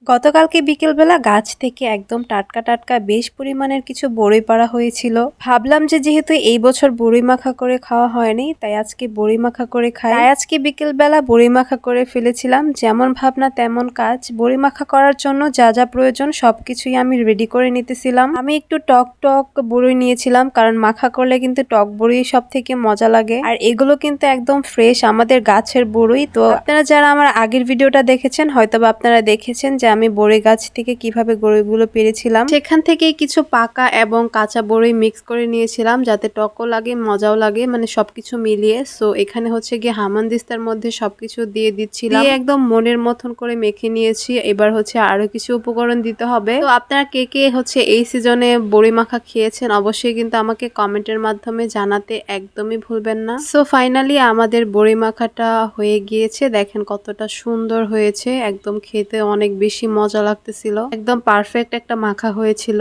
গতকালকে বিকেলবেলা গাছ থেকে একদম টাটকা টাটকা বেশ পরিমাণের কিছু বড়ই পাড়া হয়েছিল। ভাবলাম যে যেহেতু এই বছর বড়ই মাখা করে খাওয়া হয়নি, তাই আজকে বড়ই মাখা করে খাই। তাই আজকে বিকেলবেলা বড়ই মাখা করে ফেলেছিলাম। যেমন ভাবনা তেমন কাজ। বড়ই মাখা করার জন্য যা যা প্রয়োজন সবকিছুই আমি রেডি করে নিতেছিলাম। আমি একটু টক টক বড়ই নিয়েছিলাম, কারণ মাখা করলে কিন্তু টক বড়ই সব থেকে মজা লাগে। আর এগুলো কিন্তু একদম ফ্রেশ আমাদের গাছের বড়ই। তো আপনারা যারা আমার আগের ভিডিওটা দেখেছেন হয়তোবা আপনারা দেখেছেন যে আমি বড়ই গাছ থেকে কিভাবে বড়ইগুলো পেরেছিলাম। সেখান থেকে কিছু পাকা এবং কাঁচা বড়ই মিক্স করে নিয়েছিলাম, যাতে টকও লাগে মজাও লাগে, মানে সবকিছু মিলিয়ে। সো এখানে হচ্ছে গিয়ে হামানদিস্তার মধ্যে সবকিছু দিয়ে দিচ্ছিলাম, দিয়ে একদম মনের মতন করে মেখে নিয়েছি। এবার হচ্ছে আরো কিছু উপকরণ দিতে হবে। তো আপনারা কে কে হচ্ছে এই সিজনে বড়ি মাখা খেয়েছেন অবশ্যই কিন্তু আমাকে কমেন্টের মাধ্যমে জানাতে একদমই ভুলবেন না। সো ফাইনালি আমাদের বড়ি মাখাটা হয়ে গিয়েছে। দেখেন কতটা সুন্দর হয়েছে, একদম খেতে অনেক বেশি মজা লাগতেছিল, একদম পারফেক্ট একটা মাখা হয়েছিল।